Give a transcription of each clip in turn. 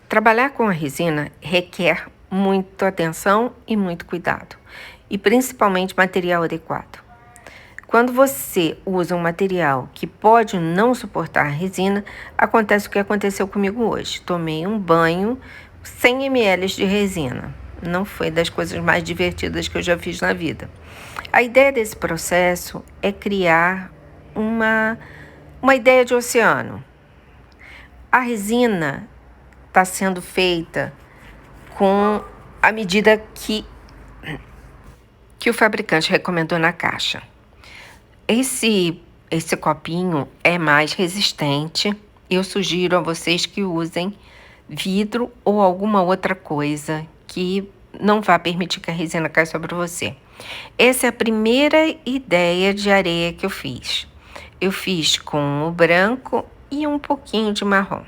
Trabalhar com a resina requer muita atenção e muito cuidado, e principalmente material adequado. Quando você usa um material que pode não suportar a resina, acontece o que aconteceu comigo hoje. Tomei um banho 100 ml de resina. Não foi das coisas mais divertidas que eu já fiz na vida. A ideia desse processo é criar uma ideia de oceano. A resina está sendo feita com a medida que o fabricante recomendou na caixa. Esse copinho é mais resistente. Eu sugiro a vocês que usem vidro ou alguma outra coisa que não vá permitir que a resina caia sobre você. Essa é a primeira ideia de areia que eu fiz. Eu fiz com o branco e um pouquinho de marrom.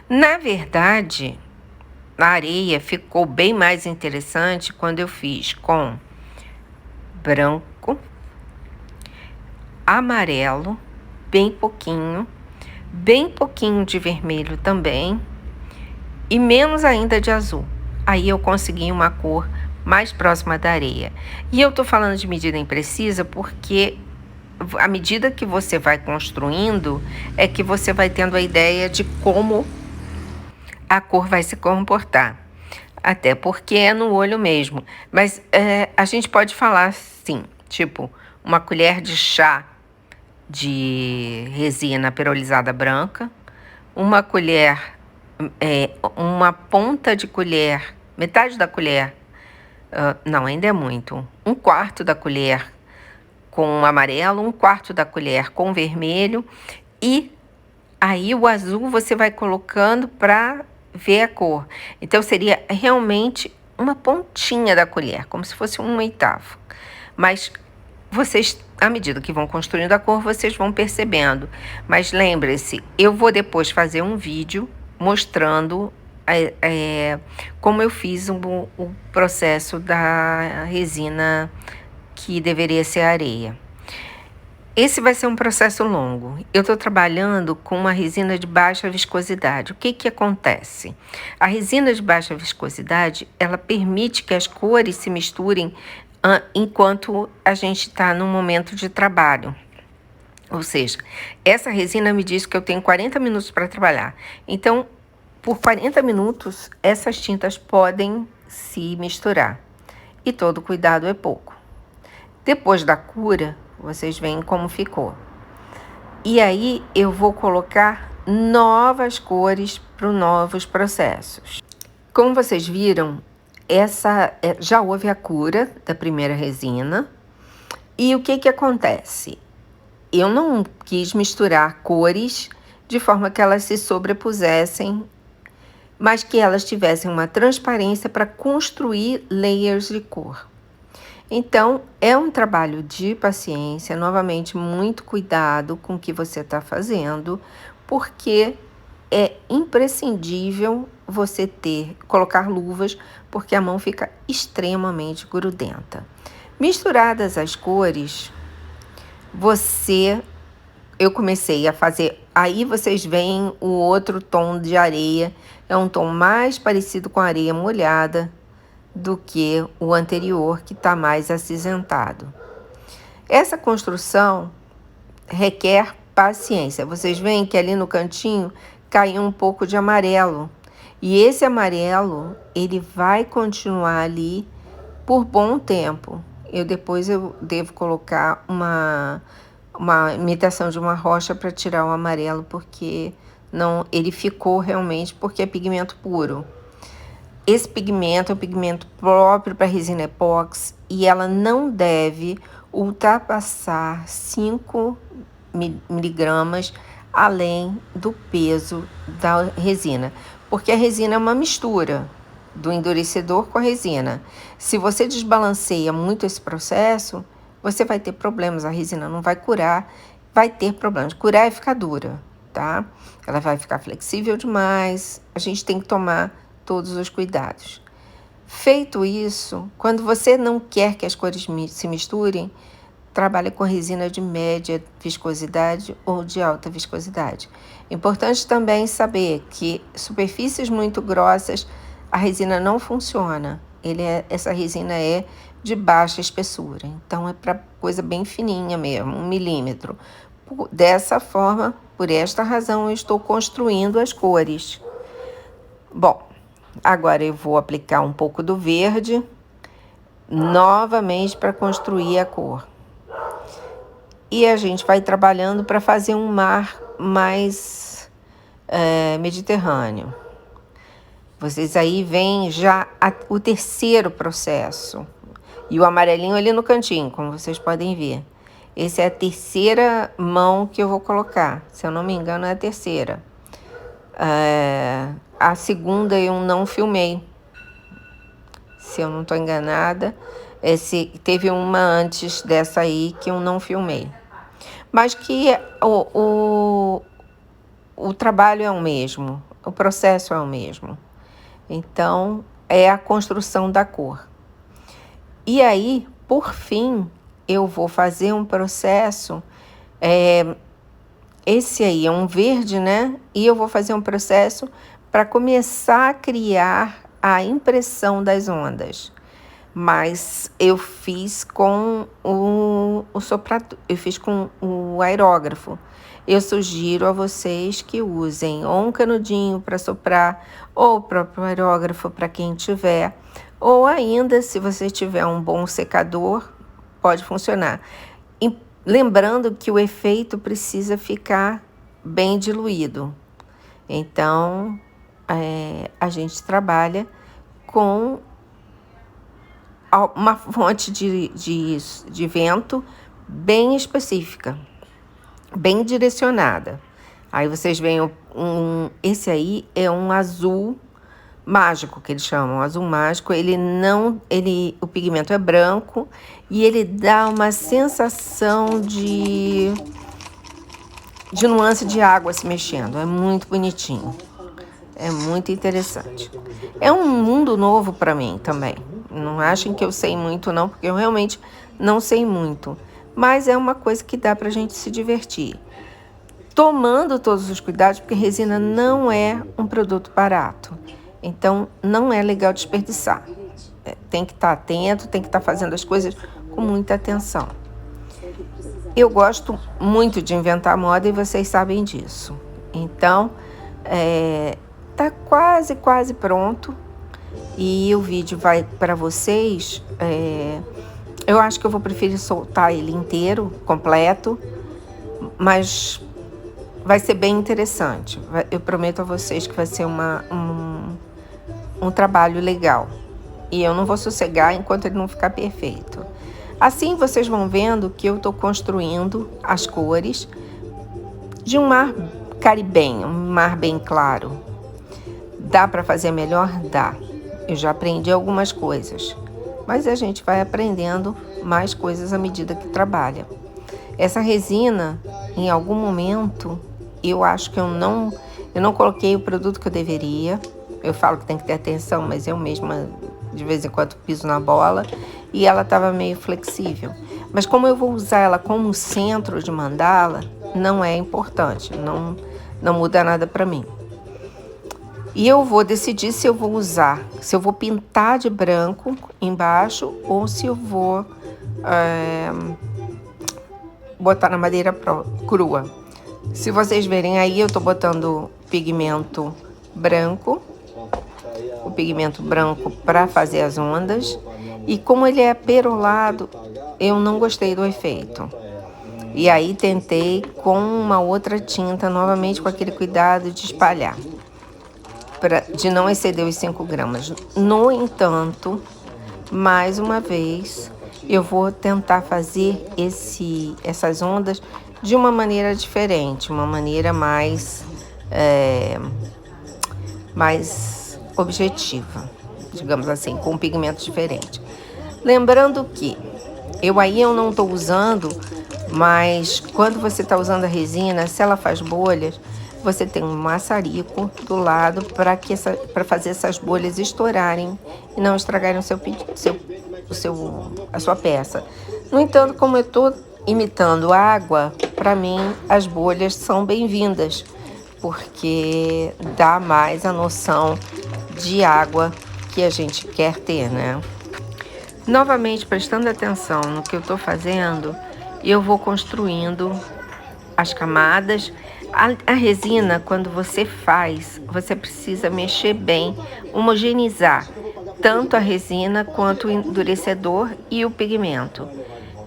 Na verdade, a areia ficou bem mais interessante quando eu fiz com branco, amarelo, bem pouquinho de vermelho também e menos ainda de azul. Aí eu consegui uma cor mais próxima da areia. E eu tô falando de medida imprecisa porque à medida que você vai construindo é que você vai tendo a ideia de como a cor vai se comportar. Até porque é no olho mesmo. Mas a gente pode falar assim, tipo, uma colher de chá de resina perolizada branca, uma colher, uma ponta de colher, metade da colher, não, ainda é muito, um quarto da colher com amarelo, um quarto da colher com vermelho, e aí o azul você vai colocando para ver a cor. Então seria realmente uma pontinha da colher, como se fosse um oitavo. Mas vocês, à medida que vão construindo a cor, vocês vão percebendo. Mas lembre-se, eu vou depois fazer um vídeo mostrando como eu fiz o processo da resina que deveria ser areia. Esse vai ser um processo longo. Eu estou trabalhando com uma resina de baixa viscosidade. O que acontece? A resina de baixa viscosidade, ela permite que as cores se misturem enquanto a gente está no momento de trabalho. Ou seja, essa resina me diz que eu tenho 40 minutos para trabalhar. Então, por 40 minutos, essas tintas podem se misturar. E todo cuidado é pouco. Depois da cura, vocês veem como ficou. E aí eu vou colocar novas cores para os novos processos. Como vocês viram, já houve a cura da primeira resina. E o que acontece? Eu não quis misturar cores de forma que elas se sobrepusessem, mas que elas tivessem uma transparência para construir layers de cor. Então, é um trabalho de paciência, novamente, muito cuidado com o que você está fazendo, porque é imprescindível você colocar luvas, porque a mão fica extremamente grudenta. Misturadas as cores, eu comecei a fazer, aí vocês veem o outro tom de areia, é um tom mais parecido com areia molhada, do que o anterior, que está mais acinzentado. Essa construção requer paciência. Vocês veem que ali no cantinho caiu um pouco de amarelo. E esse amarelo, ele vai continuar ali por bom tempo. Depois eu devo colocar uma imitação de uma rocha para tirar o amarelo, porque ele ficou realmente, porque é pigmento puro. Esse pigmento é um pigmento próprio para resina epóxi e ela não deve ultrapassar 5 miligramas além do peso da resina, porque a resina é uma mistura do endurecedor com a resina. Se você desbalanceia muito esse processo, você vai ter problemas, a resina não vai curar, vai ter problemas. Curar é ficar dura, tá? Ela vai ficar flexível demais, a gente tem que tomar todos os cuidados. Feito isso, quando você não quer que as cores se misturem, trabalha com resina de média viscosidade ou de alta viscosidade. Importante também saber que superfícies muito grossas, a resina não funciona. Essa resina é de baixa espessura, então é para coisa bem fininha mesmo, 1 milímetro. Dessa forma, por esta razão, eu estou construindo as cores. Bom, agora eu vou aplicar um pouco do verde, novamente para construir a cor. E a gente vai trabalhando para fazer um mar mais mediterrâneo. Vocês aí veem já o terceiro processo. E o amarelinho ali no cantinho, como vocês podem ver. Essa é a terceira mão que eu vou colocar. Se eu não me engano, é a terceira. A segunda eu não filmei. Se eu não estou enganada, teve uma antes dessa aí que eu não filmei. Mas que o trabalho é o mesmo, o processo é o mesmo. Então, é a construção da cor. E aí, por fim, eu vou fazer um processo, esse aí é um verde, né? E eu vou fazer um processo para começar a criar a impressão das ondas. Mas eu fiz com eu fiz com o aerógrafo. Eu sugiro a vocês que usem ou um canudinho para soprar, ou o próprio aerógrafo para quem tiver, ou ainda, se você tiver um bom secador, pode funcionar. E lembrando que o efeito precisa ficar bem diluído. Então, a gente trabalha com uma fonte de vento bem específica, bem direcionada. Aí vocês veem, esse aí é um azul mágico, que eles chamam, azul mágico. O pigmento é branco e ele dá uma sensação de nuance de água se mexendo. É muito bonitinho, é muito interessante. É um mundo novo para mim também. Não achem que eu sei muito não, porque eu realmente não sei muito. Mas é uma coisa que dá para a gente se divertir. Tomando todos os cuidados, porque resina não é um produto barato. Então, não é legal desperdiçar. Tem que estar atento, tem que estar fazendo as coisas com muita atenção. Eu gosto muito de inventar moda e vocês sabem disso. Então, tá quase pronto. E o vídeo vai para vocês. Eu acho que eu vou preferir soltar ele inteiro, completo. Mas vai ser bem interessante. Eu prometo a vocês que vai ser um trabalho legal. E eu não vou sossegar enquanto ele não ficar perfeito. Assim vocês vão vendo que eu estou construindo as cores de um mar caribenho, um mar bem claro. Dá para fazer melhor? Dá. Eu já aprendi algumas coisas. Mas a gente vai aprendendo mais coisas à medida que trabalha. Essa resina, em algum momento, eu acho que eu não coloquei o produto que eu deveria. Eu falo que tem que ter atenção, mas eu mesma, de vez em quando, piso na bola. E ela estava meio flexível. Mas como eu vou usar ela como centro de mandala, não é importante. Não muda nada para mim. E eu vou decidir se eu vou usar, se eu vou pintar de branco embaixo ou se eu vou botar na madeira crua. Se vocês verem aí, eu tô botando pigmento branco, o pigmento branco para fazer as ondas. E como ele é perolado, eu não gostei do efeito. E aí tentei com uma outra tinta, novamente com aquele cuidado de espalhar, de não exceder os 5 gramas. No entanto, mais uma vez, eu vou tentar fazer essas ondas de uma maneira diferente, uma maneira mais objetiva, digamos assim, com um pigmento diferente. Lembrando que eu não estou usando, mas quando você está usando a resina, se ela faz bolhas, você tem um maçarico do lado para fazer essas bolhas estourarem e não estragarem a sua peça. No entanto, como eu estou imitando água, para mim as bolhas são bem-vindas, porque dá mais a noção de água que a gente quer ter, né? Novamente, prestando atenção no que eu estou fazendo, eu vou construindo as camadas. A resina, quando você faz, você precisa mexer bem, homogeneizar tanto a resina quanto o endurecedor e o pigmento.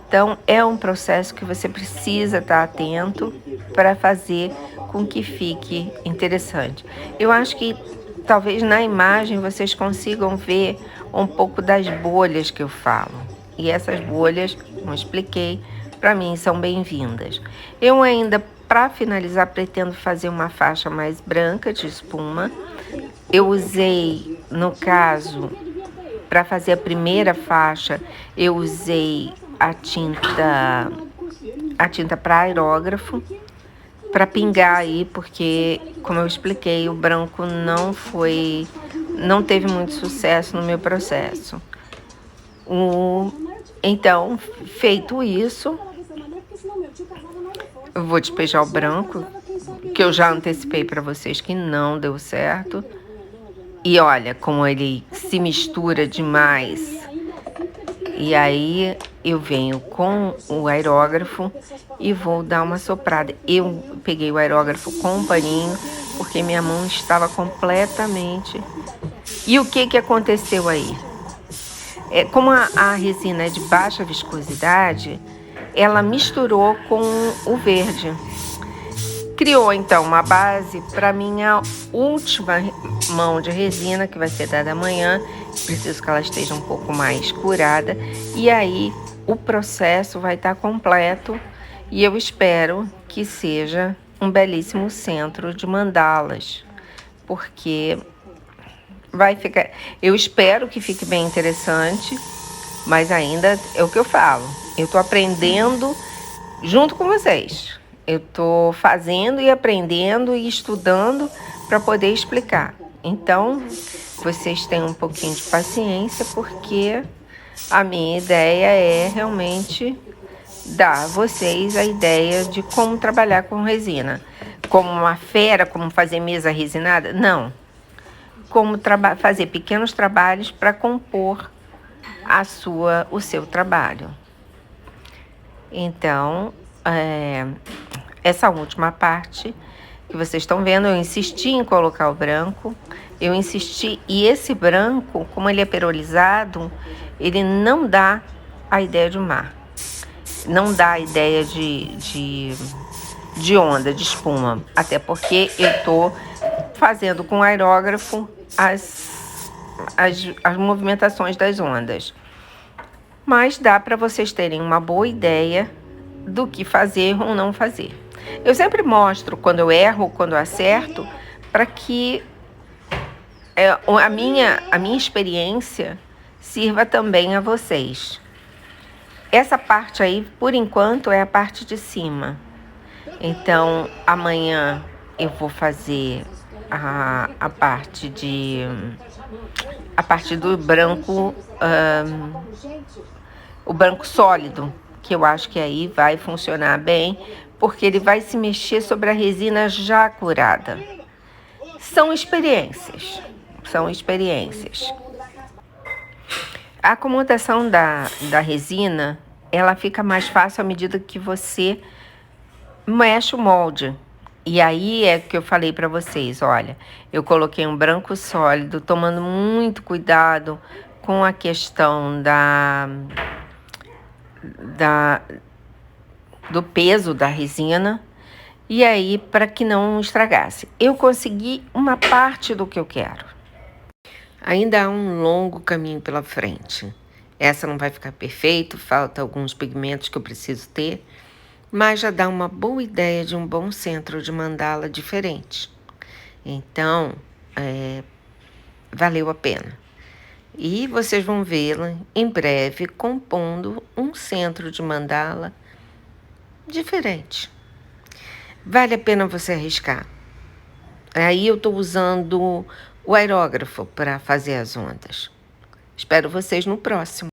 Então, é um processo que você precisa estar atento para fazer com que fique interessante. Eu acho que talvez na imagem vocês consigam ver um pouco das bolhas que eu falo. E essas bolhas, como eu expliquei, para mim são bem-vindas. Eu ainda, para finalizar, pretendo fazer uma faixa mais branca de espuma. Eu usei, no caso, para fazer a primeira faixa, eu usei a tinta para aerógrafo, para pingar aí, porque, como eu expliquei, o branco não teve muito sucesso no meu processo. Então, feito isso, eu vou despejar o branco, que eu já antecipei para vocês que não deu certo. E olha como ele se mistura demais. E aí eu venho com o aerógrafo e vou dar uma soprada. Eu peguei o aerógrafo com um paninho, porque minha mão estava completamente... E o que aconteceu aí? Como a resina é de baixa viscosidade, ela misturou com o verde. Criou, então, uma base para minha última mão de resina, que vai ser dada amanhã. Preciso que ela esteja um pouco mais curada. E aí, o processo vai estar completo. E eu espero que seja um belíssimo centro de mandalas. Porque vai ficar... Eu espero que fique bem interessante. Mas ainda é o que eu falo. Eu estou aprendendo junto com vocês. Eu estou fazendo e aprendendo e estudando para poder explicar. Então, vocês têm um pouquinho de paciência, porque a minha ideia é realmente dar a vocês a ideia de como trabalhar com resina. Como uma fera, como fazer mesa resinada? Não. Como fazer pequenos trabalhos para compor o seu trabalho. Então, essa última parte que vocês estão vendo, eu insisti em colocar o branco, e esse branco, como ele é perolizado, ele não dá a ideia de mar, não dá a ideia de onda, de espuma, até porque eu estou fazendo com aerógrafo as movimentações das ondas. Mas dá para vocês terem uma boa ideia do que fazer ou não fazer. Eu sempre mostro quando eu erro, quando eu acerto, para que a minha experiência sirva também a vocês. Essa parte aí, por enquanto, é a parte de cima. Então, amanhã eu vou fazer a parte do branco, o branco sólido, que eu acho que aí vai funcionar bem, porque ele vai se mexer sobre a resina já curada. São experiências. A acomodação da resina, ela fica mais fácil à medida que você mexe o molde. E aí é que eu falei para vocês, olha, eu coloquei um branco sólido, tomando muito cuidado com a questão do peso da resina, e aí para que não estragasse. Eu consegui uma parte do que eu quero. Ainda há um longo caminho pela frente. Essa não vai ficar perfeito, falta alguns pigmentos que eu preciso ter, mas já dá uma boa ideia de um bom centro de mandala diferente. Então, valeu a pena. E vocês vão vê-la em breve compondo um centro de mandala diferente. Vale a pena você arriscar. Aí eu estou usando o aerógrafo para fazer as ondas. Espero vocês no próximo.